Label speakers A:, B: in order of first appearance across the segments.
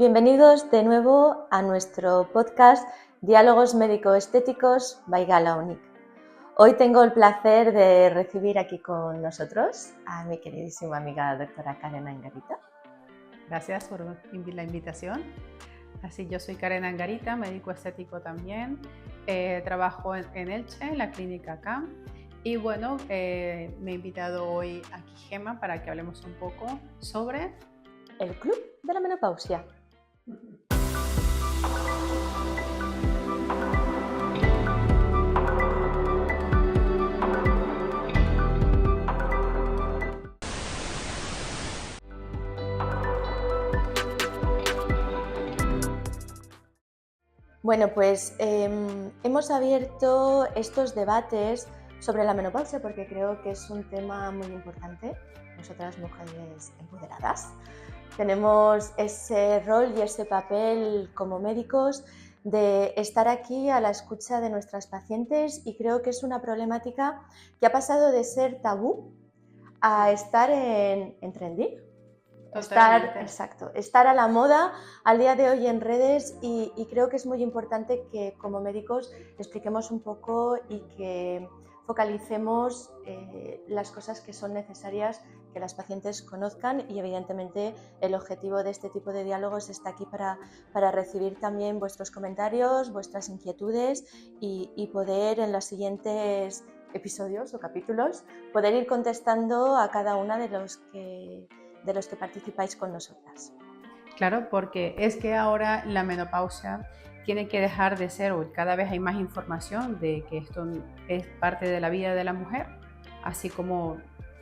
A: Bienvenidos de nuevo a nuestro podcast Diálogos Médico-Estéticos by Gala Unic. Hoy tengo el placer de recibir aquí con nosotros a mi queridísima amiga doctora Karen Angarita.
B: Gracias por la invitación. Así, yo soy Karen Angarita, médico estético también. Trabajo en Elche, en la clínica CAM. Y bueno, me he invitado hoy aquí Gemma para que hablemos un poco sobre
A: el Club de la Menopausia. Bueno, pues hemos abierto estos debates sobre la menopausia porque creo que es un tema muy importante. Nosotras, mujeres empoderadas, tenemos ese rol y ese papel como médicos de estar aquí a la escucha de nuestras pacientes, y creo que es una problemática que ha pasado de ser tabú a estar en trending. Estar a la moda al día de hoy en redes, y creo que es muy importante que como médicos expliquemos un poco y que focalicemos las cosas que son necesarias que las pacientes conozcan, y evidentemente el objetivo de este tipo de diálogos está aquí para recibir también vuestros comentarios, vuestras inquietudes y poder en los siguientes episodios o capítulos poder ir contestando a cada una de los que participáis con nosotras.
B: Claro, porque es que ahora la menopausia tiene que dejar de ser, o cada vez hay más información de que esto es parte de la vida de la mujer, así como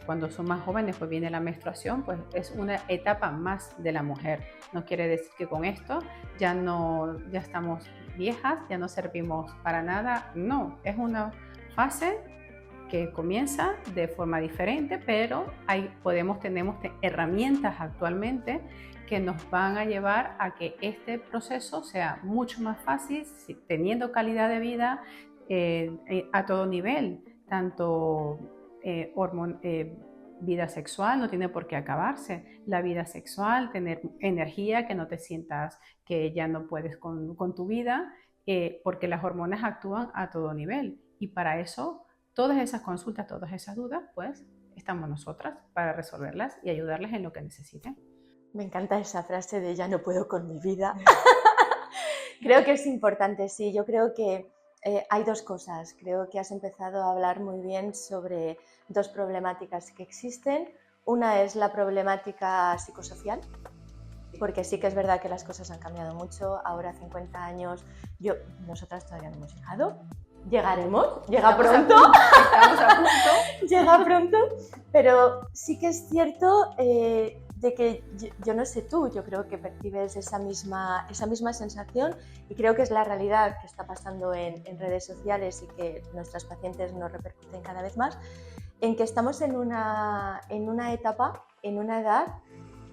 B: cuando son más jóvenes pues viene la menstruación, pues es una etapa más de la mujer. No quiere decir que con esto ya estamos viejas, ya no servimos para nada, no, es una fase que comienza de forma diferente, pero tenemos herramientas actualmente que nos van a llevar a que este proceso sea mucho más fácil, teniendo calidad de vida a todo nivel, tanto vida sexual, no tiene por qué acabarse la vida sexual, tener energía, que no te sientas que ya no puedes con tu vida, porque las hormonas actúan a todo nivel, y para eso todas esas consultas, todas esas dudas, pues estamos nosotras para resolverlas y ayudarles en lo que necesiten.
A: Me encanta esa frase de ya no puedo con mi vida. Creo que es importante, sí. Yo creo que hay dos cosas. Creo que has empezado a hablar muy bien sobre dos problemáticas que existen. Una es la problemática psicosocial, porque sí que es verdad que las cosas han cambiado mucho. Ahora, 50 años, nosotras todavía no hemos llegado. Llegaremos, llega pronto.
B: Estamos a punto.
A: Llega pronto, pero sí que es cierto de que yo no sé tú, yo creo que percibes esa misma sensación, y creo que es la realidad que está pasando en redes sociales y que nuestras pacientes nos repercuten cada vez más, en que estamos en una etapa, en una edad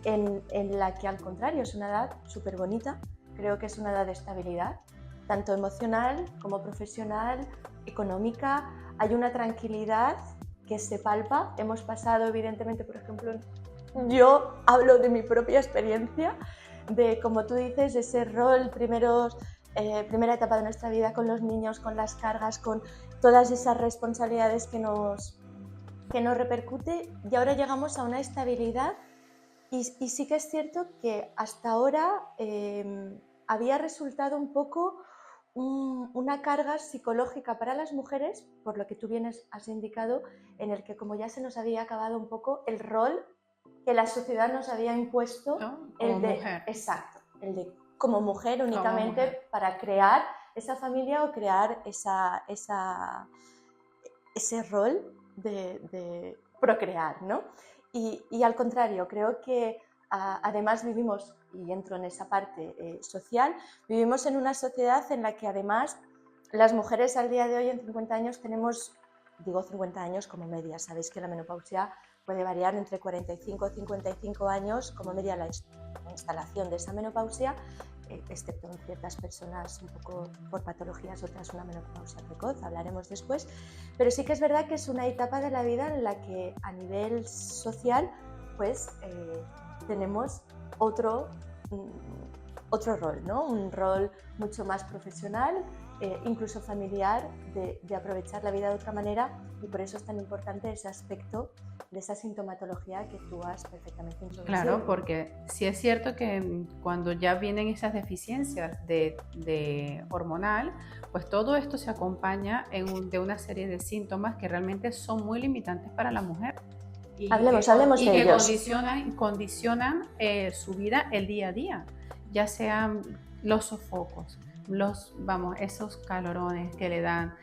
A: en la que al contrario es una edad súper bonita. Creo que es una edad de estabilidad, tanto emocional como profesional, económica. Hay una tranquilidad que se palpa. Hemos pasado, evidentemente, por ejemplo, yo hablo de mi propia experiencia, de, como tú dices, ese rol, primera etapa de nuestra vida con los niños, con las cargas, con todas esas responsabilidades que nos repercute, y ahora llegamos a una estabilidad, y sí que es cierto que hasta ahora había resultado un poco una carga psicológica para las mujeres, por lo que tú bien has indicado, en el que como ya se nos había acabado un poco el rol que la sociedad nos había impuesto,
B: ¿no? Como mujer.
A: Exacto, el de como mujer únicamente para crear esa familia o crear ese rol de procrear, ¿no? Y al contrario, creo que además vivimos, y entro en esa parte social, vivimos en una sociedad en la que además las mujeres al día de hoy en 50 años tenemos, digo 50 años como media, sabéis que la menopausia puede variar entre 45 y 55 años como media la instalación de esa menopausia, excepto en ciertas personas un poco por patologías, otras una menopausia precoz, hablaremos después, pero sí que es verdad que es una etapa de la vida en la que a nivel social pues tenemos otro otro rol, ¿no? Un rol mucho más profesional, incluso familiar, de aprovechar la vida de otra manera, y por eso es tan importante ese aspecto de esa sintomatología que tú has perfectamente introducido.
B: Claro, porque sí es cierto que cuando ya vienen esas deficiencias de hormonal, pues todo esto se acompaña de una serie de síntomas que realmente son muy limitantes para la mujer.
A: Hablemos de ellos.
B: Condicionan su vida el día a día, ya sean los sofocos, esos calorones que le dan,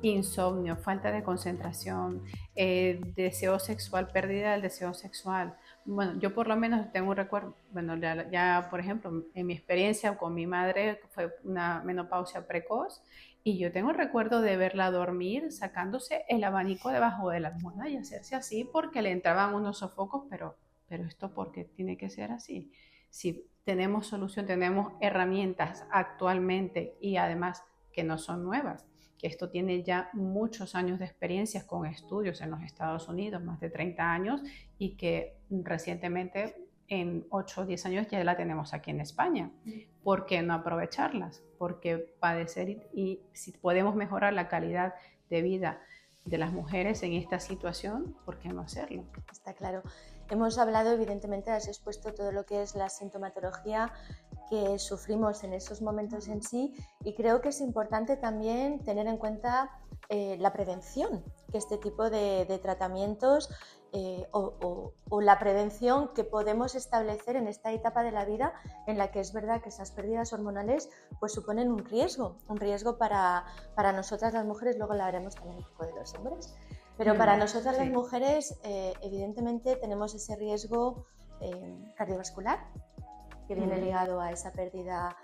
B: insomnio, falta de concentración, deseo sexual, pérdida del deseo sexual. Bueno, yo por lo menos tengo un recuerdo, bueno, ya por ejemplo, en mi experiencia con mi madre fue una menopausia precoz, y yo tengo el recuerdo de verla dormir sacándose el abanico debajo de la almohada y hacerse así porque le entraban unos sofocos, pero esto ¿por qué tiene que ser así? Si tenemos solución, tenemos herramientas actualmente, y además que no son nuevas, que esto tiene ya muchos años de experiencias con estudios en los Estados Unidos, más de 30 años, y que recientemente en 8 o 10 años ya la tenemos aquí en España. ¿Por qué no aprovecharlas? Porque padecer, y si podemos mejorar la calidad de vida de las mujeres en esta situación, ¿por qué no hacerlo?
A: Está claro. Hemos hablado, evidentemente, has expuesto todo lo que es la sintomatología que sufrimos en esos momentos en sí, y creo que es importante también tener en cuenta la prevención, que este tipo de tratamientos o la prevención que podemos establecer en esta etapa de la vida en la que es verdad que esas pérdidas hormonales pues suponen un riesgo para nosotras las mujeres. Luego hablaremos también un poco de los hombres. Pero para nosotras las mujeres, evidentemente, tenemos ese riesgo cardiovascular, que viene ligado a esa pérdida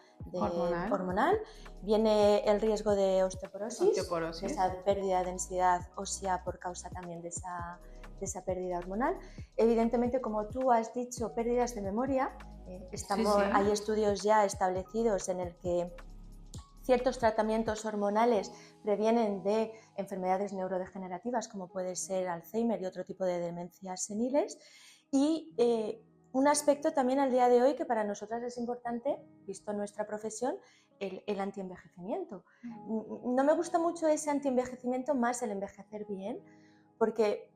A: hormonal. Viene el riesgo de osteoporosis, esa pérdida de densidad ósea por causa también de esa pérdida hormonal. Evidentemente, como tú has dicho, pérdidas de memoria. Hay estudios ya establecidos en el que ciertos tratamientos hormonales previenen de enfermedades neurodegenerativas, como puede ser Alzheimer y otro tipo de demencias seniles. Y un aspecto también al día de hoy que para nosotras es importante, visto nuestra profesión, el antienvejecimiento. No me gusta mucho ese antienvejecimiento, más el envejecer bien, porque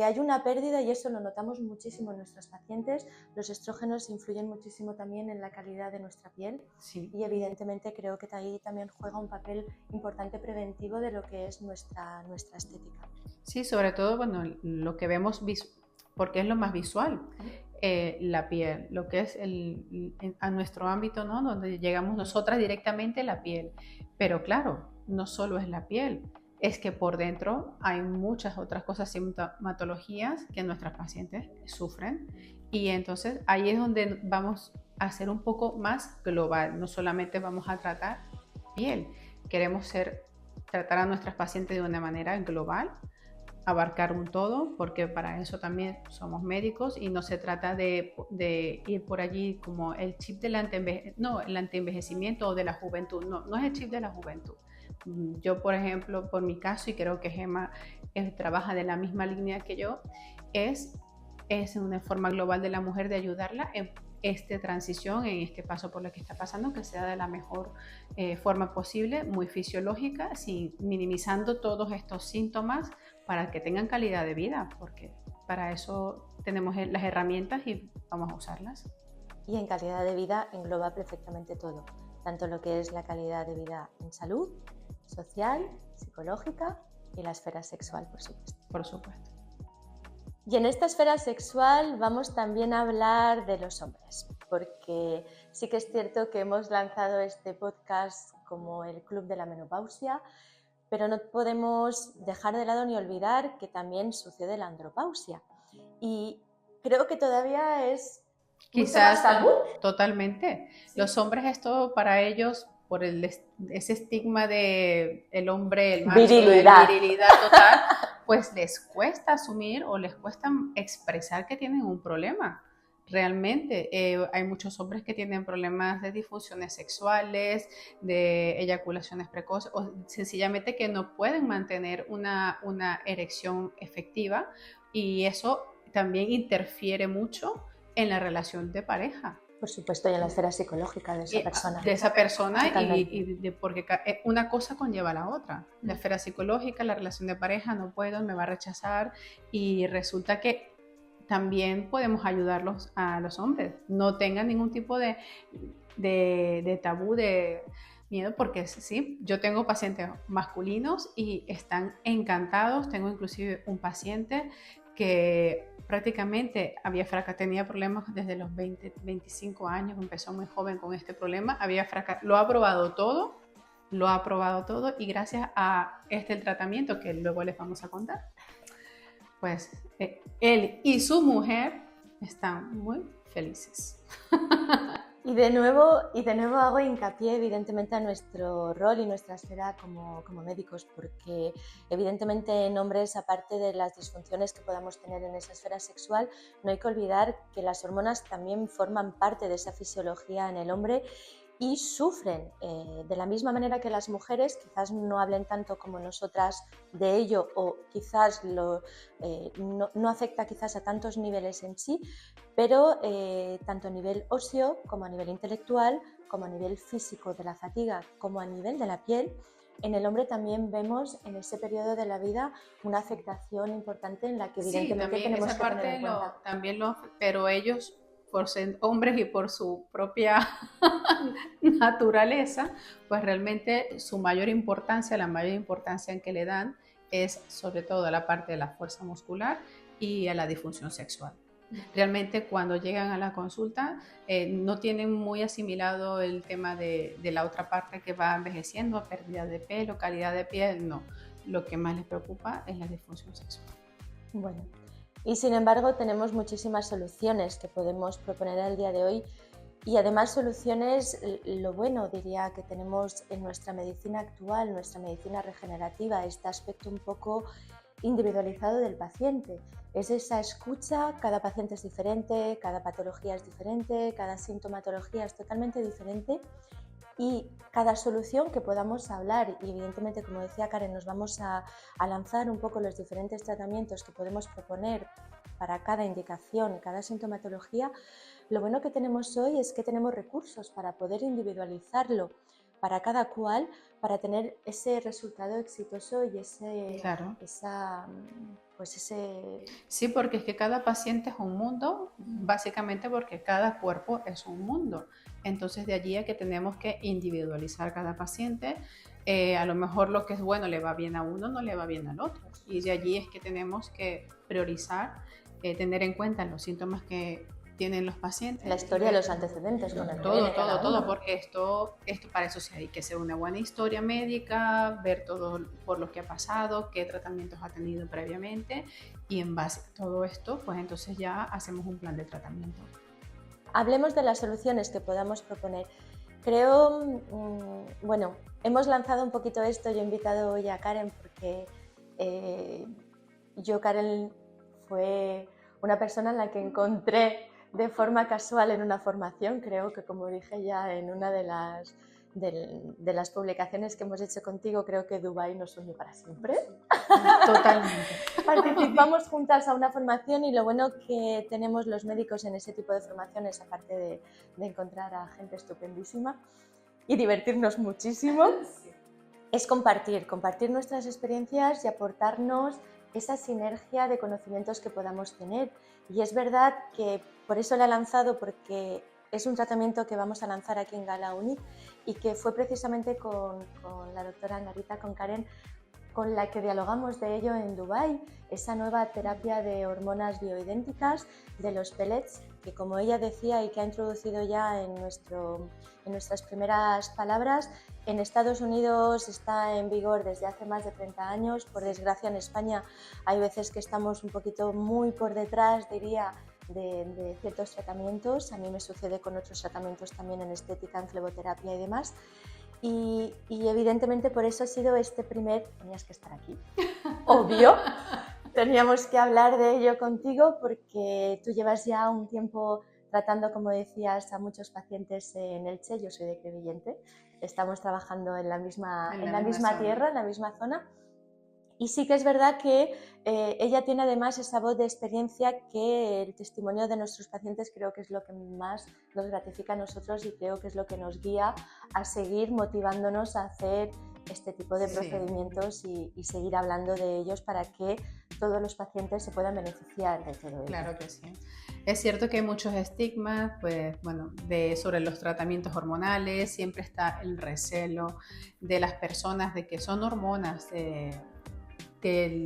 A: hay una pérdida, y eso lo notamos muchísimo en nuestros pacientes. Los estrógenos influyen muchísimo también en la calidad de nuestra piel, y evidentemente creo que ahí también juega un papel importante preventivo de lo que es nuestra estética.
B: Sí, sobre todo, bueno, lo que vemos, porque es lo más visual, la piel, lo que es a nuestro ámbito, ¿no? Donde llegamos nosotras directamente, la piel. Pero claro, no solo es la piel, es que por dentro hay muchas otras cosas, sintomatologías que nuestras pacientes sufren, y entonces ahí es donde vamos a hacer un poco más global. No solamente vamos a tratar piel, queremos tratar a nuestras pacientes de una manera global, abarcar un todo, porque para eso también somos médicos, y no se trata de ir por allí como el chip del antienvejecimiento o de la juventud. No es el chip de la juventud. Yo, por ejemplo, por mi caso, y creo que Gemma trabaja de la misma línea que yo, es una forma global de la mujer de ayudarla en esta transición, en este paso por lo que está pasando, que sea de la mejor forma posible, muy fisiológica, minimizando todos estos síntomas, para que tengan calidad de vida, porque para eso tenemos las herramientas y vamos a usarlas.
A: Y en calidad de vida engloba perfectamente todo, tanto lo que es la calidad de vida en salud, social, psicológica y la esfera sexual, por supuesto.
B: Por supuesto.
A: Y en esta esfera sexual vamos también a hablar de los hombres, porque sí que es cierto que hemos lanzado este podcast como el Club de la Menopausia, pero no podemos dejar de lado ni olvidar que también sucede la andropausia. Y creo que todavía es
B: quizás tabú. Totalmente. Sí. Los hombres, esto para ellos, por ese estigma de el hombre, el macho, virilidad total, pues les cuesta asumir o les cuesta expresar que tienen un problema. Realmente hay muchos hombres que tienen problemas de disfunciones sexuales, de eyaculaciones precoces, o sencillamente que no pueden mantener una erección efectiva, y eso también interfiere mucho en la relación de pareja.
A: Por supuesto, y en la esfera psicológica de esa persona.
B: De esa persona porque una cosa conlleva a la otra. La esfera psicológica, la relación de pareja, no puedo, me va a rechazar, y resulta que también podemos ayudarlos a los hombres. No tengan ningún tipo de tabú, de miedo, porque sí, yo tengo pacientes masculinos y están encantados. Tengo inclusive un paciente que prácticamente tenía problemas desde los 20, 25 años, empezó muy joven con este problema, lo ha probado todo y gracias a el tratamiento que luego les vamos a contar, pues él y su mujer están muy felices.
A: Y de nuevo hago hincapié evidentemente a nuestro rol y nuestra esfera como médicos, porque evidentemente en hombres, aparte de las disfunciones que podamos tener en esa esfera sexual, no hay que olvidar que las hormonas también forman parte de esa fisiología en el hombre y sufren de la misma manera que las mujeres. Quizás no hablen tanto como nosotras de ello, o quizás no afecta quizás a tantos niveles en sí, pero tanto a nivel óseo como a nivel intelectual, como a nivel físico de la fatiga, como a nivel de la piel, en el hombre también vemos en ese periodo de la vida una afectación importante en la que evidentemente
B: sí,
A: tenemos
B: esa
A: que
B: parte
A: tener en cuenta.
B: pero ellos, por ser hombres y por su propia naturaleza, pues realmente la mayor importancia en que le dan es sobre todo a la parte de la fuerza muscular y a la disfunción sexual. Realmente cuando llegan a la consulta no tienen muy asimilado el tema de la otra parte que va envejeciendo, pérdida de pelo, calidad de piel, no. Lo que más les preocupa es la disfunción sexual.
A: Bueno, y sin embargo tenemos muchísimas soluciones que podemos proponer al día de hoy, y además soluciones, lo bueno diría que tenemos en nuestra medicina actual, nuestra medicina regenerativa, este aspecto un poco individualizado del paciente. Es esa escucha, cada paciente es diferente, cada patología es diferente, cada sintomatología es totalmente diferente, y cada solución que podamos hablar, y evidentemente, como decía Karen, nos vamos a lanzar un poco los diferentes tratamientos que podemos proponer para cada indicación, cada sintomatología. Lo bueno que tenemos hoy es que tenemos recursos para poder individualizarlo para cada cual, para tener ese resultado exitoso y
B: Claro. Sí, porque es que cada paciente es un mundo, básicamente porque cada cuerpo es un mundo. Entonces de allí a que tenemos que individualizar cada paciente. A lo mejor lo que es bueno le va bien a uno, no le va bien al otro. Y de allí es que tenemos que priorizar, tener en cuenta los síntomas que tienen los pacientes.
A: La historia, los antecedentes.
B: Todo, porque esto para eso sí hay que hacer una buena historia médica, ver todo por lo que ha pasado, qué tratamientos ha tenido previamente, y en base a todo esto, pues entonces ya hacemos un plan de tratamiento.
A: Hablemos de las soluciones que podamos proponer. Creo, bueno, hemos lanzado un poquito esto, yo he invitado hoy a Karen porque Karen fue una persona en la que encontré de forma casual en una formación. Creo que, como dije ya en una de las publicaciones que hemos hecho contigo, creo que Dubái nos unió para siempre.
B: Totalmente.
A: Participamos juntas a una formación, y lo bueno que tenemos los médicos en ese tipo de formaciones, aparte de encontrar a gente estupendísima y divertirnos muchísimo, es compartir nuestras experiencias y aportarnos esa sinergia de conocimientos que podamos tener. Y es verdad que por eso la he lanzado, porque es un tratamiento que vamos a lanzar aquí en Gala Unic, y que fue precisamente con la doctora Angarita, con Karen, con la que dialogamos de ello en Dubái, esa nueva terapia de hormonas bioidénticas, de los pellets, que, como ella decía y que ha introducido ya en nuestras primeras palabras, en Estados Unidos está en vigor desde hace más de 30 años. Por desgracia, en España hay veces que estamos un poquito muy por detrás, diría, de ciertos tratamientos. A mí me sucede con otros tratamientos también en estética, en fleboterapia y demás. Y evidentemente por eso ha sido tenías que estar aquí, obvio, teníamos que hablar de ello contigo, porque tú llevas ya un tiempo tratando, como decías, a muchos pacientes en Elche. Yo soy de Crevillente, estamos trabajando en la misma tierra, en la misma zona, Y sí que es verdad que ella tiene además esa voz de experiencia que el testimonio de nuestros pacientes creo que es lo que más nos gratifica a nosotros y creo que es lo que nos guía a seguir motivándonos a hacer este tipo de procedimientos y seguir hablando de ellos para que todos los pacientes se puedan beneficiar de todo ello.
B: Claro que sí. Es cierto que hay muchos estigmas, pues, bueno, sobre los tratamientos hormonales, siempre está el recelo de las personas de que son hormonas, de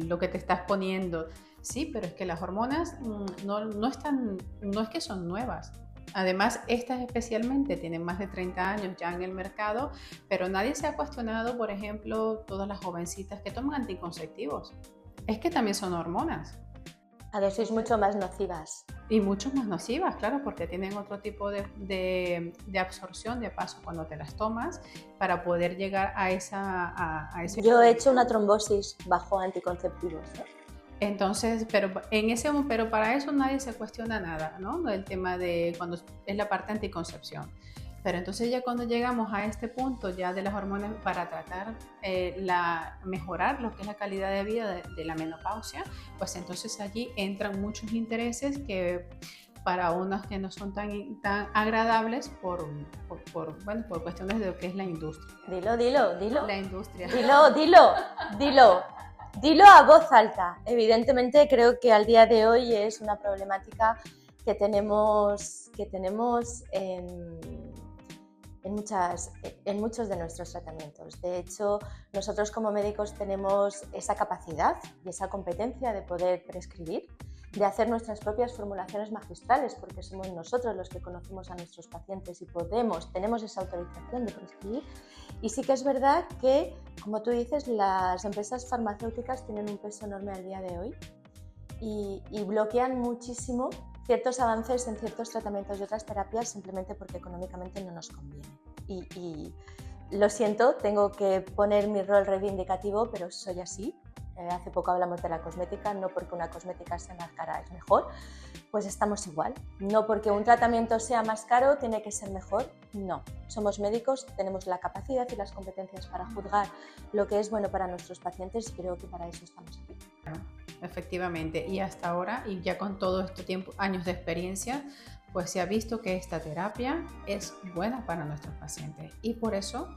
B: lo que te estás poniendo. Sí, pero es que las hormonas no es que son nuevas. Además, estas especialmente tienen más de 30 años ya en el mercado, pero nadie se ha cuestionado, por ejemplo, todas las jovencitas que toman anticonceptivos. Es que también son hormonas.
A: A dosis mucho más nocivas.
B: Y mucho más nocivas, claro, porque tienen otro tipo de absorción, de paso cuando te las tomas, para poder llegar a ese...
A: Yo he hecho una trombosis bajo anticonceptivos, ¿eh?
B: Entonces, pero para eso nadie se cuestiona nada, ¿no? El tema de cuando es la parte anticoncepción. Pero entonces ya cuando llegamos a este punto ya de las hormonas para tratar mejorar lo que es la calidad de vida de la menopausia, pues entonces allí entran muchos intereses que para unos que no son tan agradables por cuestiones de lo que es la industria.
A: Dilo.
B: La industria.
A: Dilo a voz alta. Evidentemente creo que al día de hoy es una problemática que tenemos en muchos de nuestros tratamientos. De hecho, nosotros como médicos tenemos esa capacidad y esa competencia de poder prescribir, de hacer nuestras propias formulaciones magistrales, porque somos nosotros los que conocemos a nuestros pacientes y tenemos esa autorización de prescribir. Y sí que es verdad que, como tú dices, las empresas farmacéuticas tienen un peso enorme al día de hoy y bloquean muchísimo ciertos avances en ciertos tratamientos y otras terapias simplemente porque económicamente no nos conviene. Y lo siento, tengo que poner mi rol reivindicativo, pero soy así. Hace poco hablamos de la cosmética, no porque una cosmética sea más cara es mejor, pues estamos igual. No porque un tratamiento sea más caro tiene que ser mejor, no. Somos médicos, tenemos la capacidad y las competencias para juzgar lo que es bueno para nuestros pacientes y creo que para eso estamos aquí.
B: Efectivamente, y hasta ahora, y ya con todo este años de experiencia, pues se ha visto que esta terapia es buena para nuestros pacientes y por eso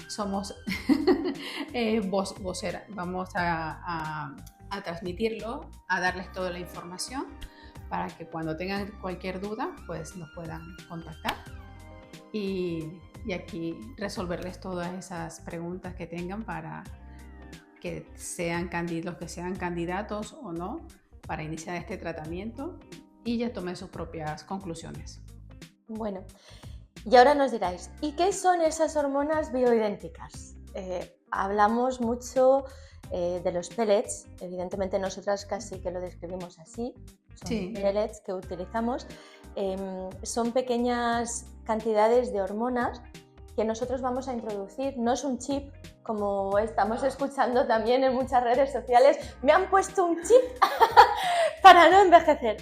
B: somos voceras. Vamos a transmitirlo, a darles toda la información para que cuando tengan cualquier duda, pues nos puedan contactar y aquí resolverles todas esas preguntas que tengan para que sean candidatos o no para iniciar este tratamiento y ya tomen sus propias conclusiones.
A: Bueno, y ahora nos diráis, ¿y qué son esas hormonas bioidénticas? Hablamos mucho de los pellets, evidentemente nosotras casi que lo describimos así, son pellets que utilizamos, son pequeñas cantidades de hormonas que nosotros vamos a introducir, no es un chip, como estamos escuchando también en muchas redes sociales, me han puesto un chip para no envejecer.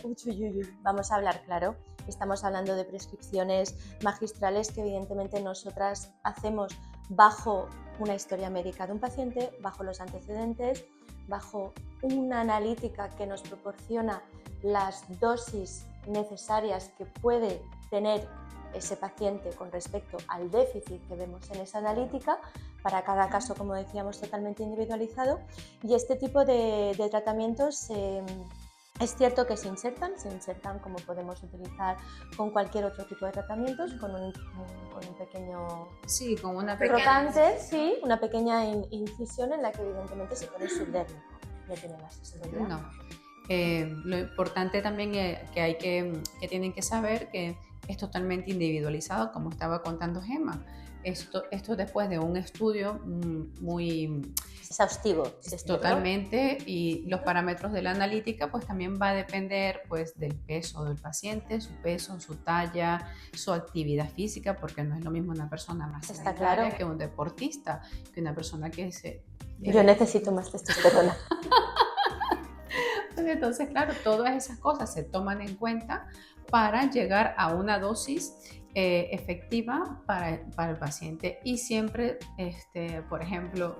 A: Vamos a hablar claro, estamos hablando de prescripciones magistrales que evidentemente nosotras hacemos bajo una historia médica de un paciente, bajo los antecedentes, bajo una analítica que nos proporciona las dosis necesarias que puede tener ese paciente con respecto al déficit que vemos en esa analítica, para cada caso, como decíamos, totalmente individualizado. Y este tipo de tratamientos es cierto que se insertan como podemos utilizar con cualquier otro tipo de tratamientos, con un pequeño
B: con una
A: rotante, una pequeña incisión en la que evidentemente se pone subdérmico. No tiene más seguridad.
B: No. Lo importante también que tienen que saber que es totalmente individualizado, como estaba contando Gemma. Esto después de un estudio muy
A: exhaustivo.
B: Totalmente, y los parámetros de la analítica pues también va a depender pues del peso del paciente, su peso, su talla, su actividad física, porque no es lo mismo una persona más sedentaria que un deportista, que una persona que
A: Yo necesito más testosterona.
B: Entonces, claro, todas esas cosas se toman en cuenta para llegar a una dosis efectiva para el paciente. Y siempre, por ejemplo,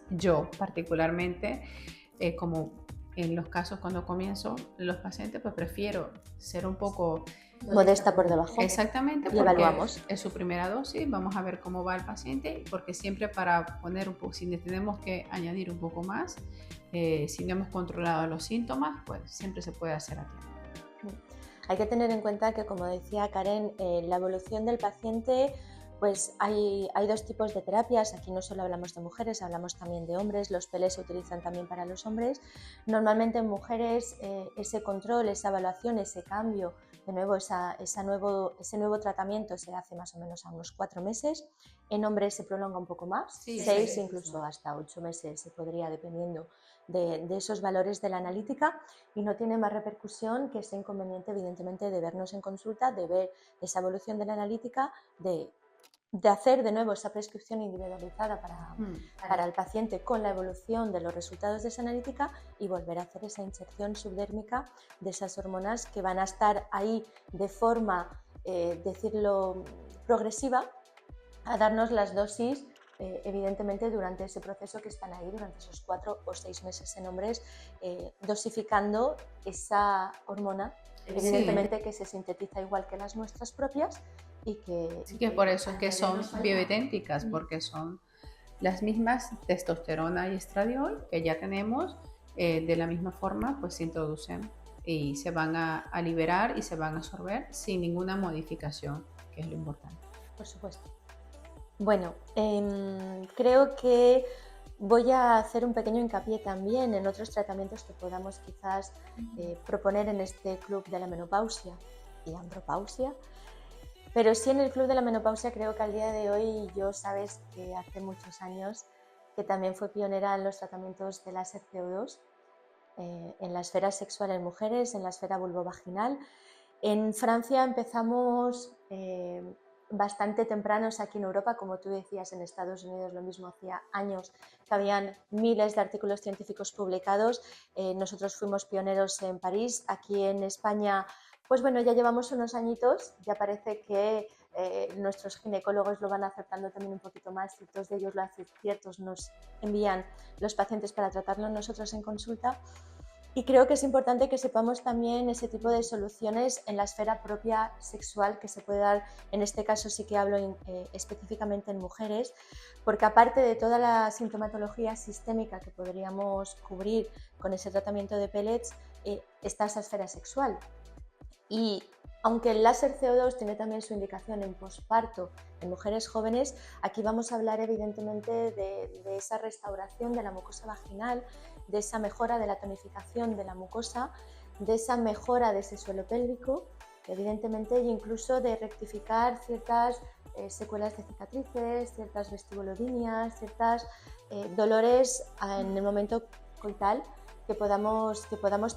B: yo particularmente, como en los casos cuando comienzo los pacientes, pues prefiero ser un poco
A: modesta por debajo.
B: Exactamente,
A: y evaluamos.
B: Es su primera dosis, vamos a ver cómo va el paciente, porque siempre para poner un poco, si tenemos que añadir un poco más, si no hemos controlado los síntomas, pues siempre se puede hacer a tiempo.
A: Hay que tener en cuenta que, como decía Karen, la evolución del paciente, pues hay dos tipos de terapias. Aquí no solo hablamos de mujeres, hablamos también de hombres. Los PELES se utilizan también para los hombres. Normalmente en mujeres ese control, esa evaluación, ese cambio, de nuevo ese nuevo tratamiento se hace más o menos a unos 4 meses. En hombres se prolonga un poco más, 6 incluso hasta 8 meses se podría, dependiendo de esos valores de la analítica, y no tiene más repercusión que ese inconveniente, evidentemente, de vernos en consulta, de ver esa evolución de la analítica, de hacer de nuevo esa prescripción individualizada para el paciente con la evolución de los resultados de esa analítica, y volver a hacer esa inyección subdérmica de esas hormonas que van a estar ahí de forma, decirlo, progresiva, a darnos las dosis, evidentemente durante ese proceso que están ahí, durante esos 4 o 6 meses en hombres, dosificando esa hormona, evidentemente que se sintetiza igual que las nuestras propias, y que
B: por eso es que son bioidénticas, porque son las mismas testosterona y estradiol que ya tenemos, de la misma forma pues se introducen y se van a liberar y se van a absorber sin ninguna modificación, que es lo importante.
A: Por supuesto. Bueno, creo que voy a hacer un pequeño hincapié también en otros tratamientos que podamos quizás proponer en este club de la menopausia y andropausia. Pero sí, en el club de la menopausia creo que al día de hoy, yo sabes que hace muchos años que también fue pionera en los tratamientos de láser CO2, en la esfera sexual en mujeres, en la esfera vulvovaginal. En Francia empezamos bastante tempranos, aquí en Europa, como tú decías, en Estados Unidos lo mismo, hacía años que habían miles de artículos científicos publicados. Nosotros fuimos pioneros en París. Aquí en España, pues bueno, ya llevamos unos añitos, ya parece que nuestros ginecólogos lo van aceptando también un poquito más, ciertos de ellos lo hacen, ciertos nos envían los pacientes para tratarlos nosotros en consulta. Y creo que es importante que sepamos también ese tipo de soluciones en la esfera propia sexual que se puede dar. En este caso sí que hablo específicamente en mujeres, porque aparte de toda la sintomatología sistémica que podríamos cubrir con ese tratamiento de pellets, está esa esfera sexual. Y aunque el láser CO2 tiene también su indicación en posparto en mujeres jóvenes, aquí vamos a hablar evidentemente de esa restauración de la mucosa vaginal, de esa mejora de la tonificación de la mucosa, de esa mejora de ese suelo pélvico, evidentemente, e incluso de rectificar ciertas secuelas de cicatrices, ciertas vestibulodinias, ciertos dolores en el momento coital, que podamos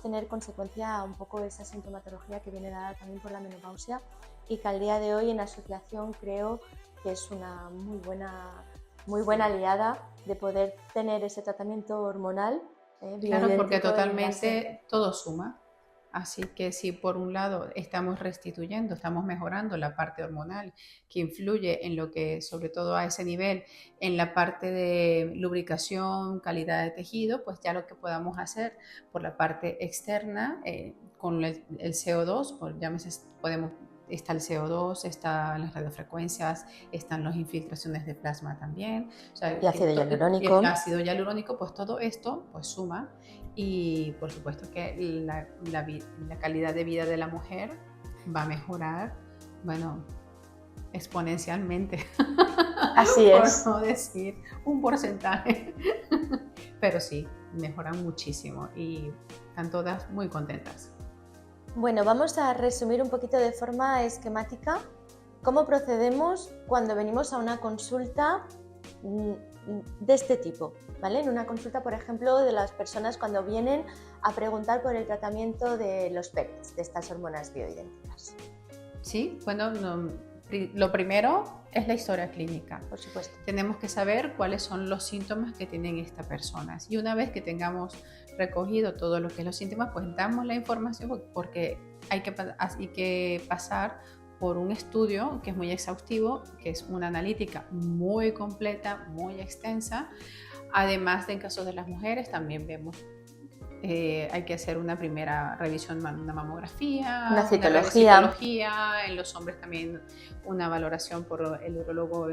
A: tener consecuencia un poco esa sintomatología que viene dada también por la menopausia, y que al día de hoy en asociación creo que es una muy buena aliada de poder tener ese tratamiento hormonal.
B: Claro, porque totalmente todo suma. Así que si por un lado estamos restituyendo, estamos mejorando la parte hormonal que influye en lo que, sobre todo a ese nivel, en la parte de lubricación, calidad de tejido, pues ya lo que podamos hacer por la parte externa, con el CO2, pues llámese, está el CO2, están las radiofrecuencias, están las infiltraciones de plasma también. O sea,
A: y ácido hialurónico.
B: El ácido hialurónico, pues todo esto pues suma. Y por supuesto que la calidad de vida de la mujer va a mejorar, bueno, exponencialmente.
A: Así es.
B: Por no decir un porcentaje. Pero sí, mejoran muchísimo y están todas muy contentas.
A: Bueno, vamos a resumir un poquito de forma esquemática cómo procedemos cuando venimos a una consulta de este tipo, ¿vale? En una consulta, por ejemplo, de las personas cuando vienen a preguntar por el tratamiento de los pellets, de estas hormonas bioidénticas.
B: Sí, bueno, lo primero es la historia clínica.
A: Por supuesto.
B: Tenemos que saber cuáles son los síntomas que tienen estas personas, y una vez que tengamos recogido todo lo que es los síntomas, pues damos la información, porque hay que pasar por un estudio que es muy exhaustivo, que es una analítica muy completa, muy extensa, Además de en casos de las mujeres también vemos, hay que hacer una primera revisión, una mamografía,
A: Una
B: citología, en los hombres también una valoración por el urólogo,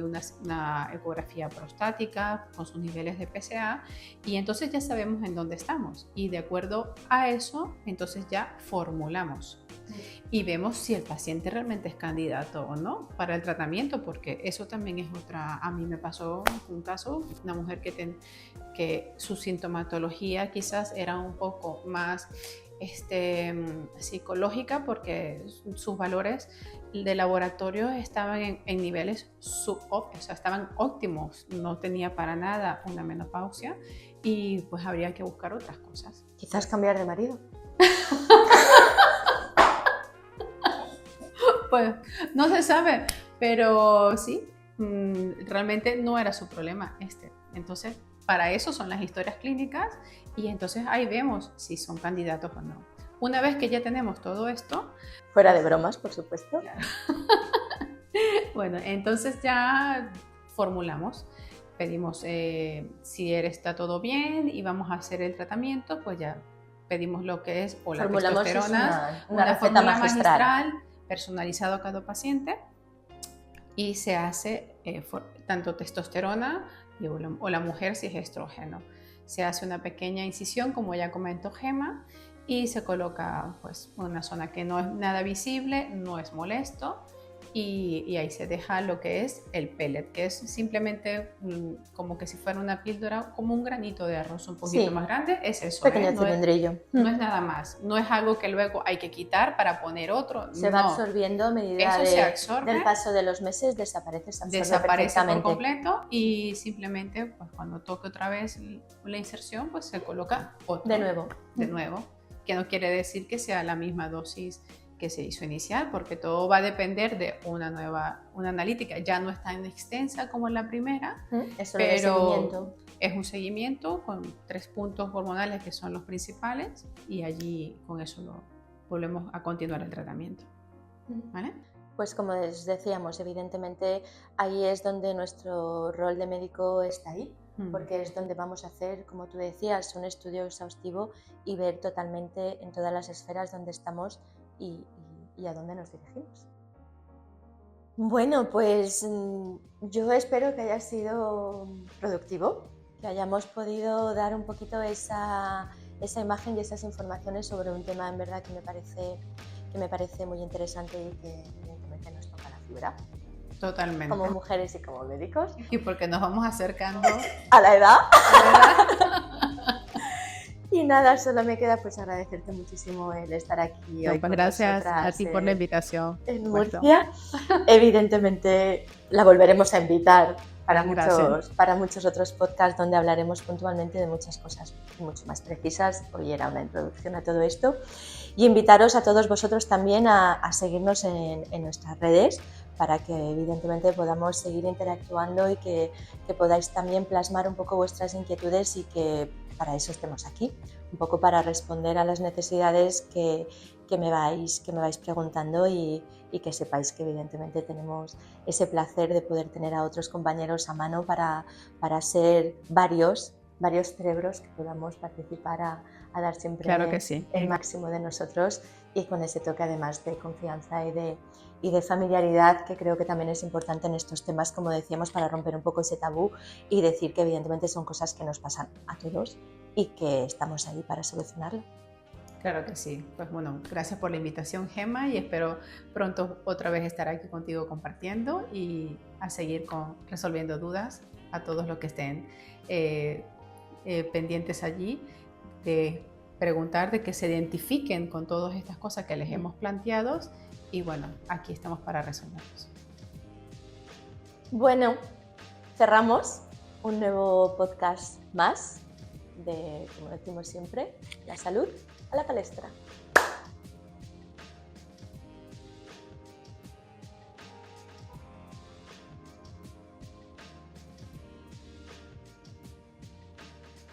B: una ecografía prostática con sus niveles de PSA, y entonces ya sabemos en dónde estamos, y de acuerdo a eso entonces ya formulamos y vemos si el paciente realmente es candidato o no para el tratamiento, porque eso también es otra. A mí me pasó un caso, una mujer que su sintomatología quizás era un poco más psicológica, porque sus valores de laboratorio estaban en niveles o sea, estaban óptimos, no tenía para nada una menopausia, y pues habría que buscar otras cosas.
A: Quizás cambiar de marido.
B: Pues no se sabe, pero sí, realmente no era su problema Entonces, para eso son las historias clínicas, y entonces ahí vemos si son candidatos o no. Una vez que ya tenemos todo esto...
A: Fuera de bromas, por supuesto.
B: Claro. Bueno, entonces ya formulamos, pedimos si está todo bien y vamos a hacer el tratamiento, pues ya pedimos lo que es o la testosterona,
A: una receta magistral
B: personalizado a cada paciente, y se hace tanto testosterona o la mujer si es estrógeno. Se hace una pequeña incisión, como ya comentó Gemma, y se coloca pues una zona que no es nada visible, no es molesto, y ahí se deja lo que es el pellet, que es simplemente como que si fuera una píldora, como un granito de arroz un poquito más grande, es eso.
A: Pequeño cilindrillo.
B: No es nada más, no es algo que luego hay que quitar para poner otro.
A: Se va absorbiendo a medida del paso de los meses,
B: desaparece por completo, y simplemente pues cuando toque otra vez la inserción, pues se coloca otro. De nuevo, que no quiere decir que sea la misma dosis que se hizo inicial, porque todo va a depender de una analítica. Ya no es tan extensa como la primera, pero es un seguimiento con 3 puntos hormonales que son los principales, y allí con eso volvemos a continuar el tratamiento. ¿Vale?
A: Pues como les decíamos, evidentemente ahí es donde nuestro rol de médico está ahí, porque es donde vamos a hacer, como tú decías, un estudio exhaustivo y ver totalmente en todas las esferas donde estamos y a dónde nos dirigimos. Bueno, pues yo espero que haya sido productivo, que hayamos podido dar un poquito esa imagen y esas informaciones sobre un tema en verdad que me parece muy interesante y que evidentemente nos toca la fibra.
B: Totalmente.
A: Como mujeres y como médicos.
B: Y porque nos vamos acercando
A: a la edad. Y nada, solo me queda pues agradecerte muchísimo el estar aquí hoy.
B: Pues gracias a ti por la invitación.
A: En Murcia. Evidentemente la volveremos a invitar para muchos otros podcasts donde hablaremos puntualmente de muchas cosas mucho más precisas. Hoy era una introducción a todo esto. Y invitaros a todos vosotros también a seguirnos en nuestras redes, para que evidentemente podamos seguir interactuando y que podáis también plasmar un poco vuestras inquietudes, y que para eso estemos aquí, un poco para responder a las necesidades que me vais preguntando, y que sepáis que evidentemente tenemos ese placer de poder tener a otros compañeros a mano para ser varios cerebros que podamos participar a dar siempre el máximo de nosotros, y con ese toque además de confianza y de familiaridad, que creo que también es importante en estos temas, como decíamos, para romper un poco ese tabú y decir que evidentemente son cosas que nos pasan a todos y que estamos ahí para solucionarlo.
B: Claro que sí. Pues bueno, gracias por la invitación, Gemma, y espero pronto otra vez estar aquí contigo compartiendo y a seguir resolviendo dudas a todos los que estén pendientes allí, de preguntar, de que se identifiquen con todas estas cosas que les hemos planteado, y bueno, aquí estamos para resolverlos.
A: Bueno, cerramos un nuevo podcast más de, como decimos siempre, la salud a la palestra.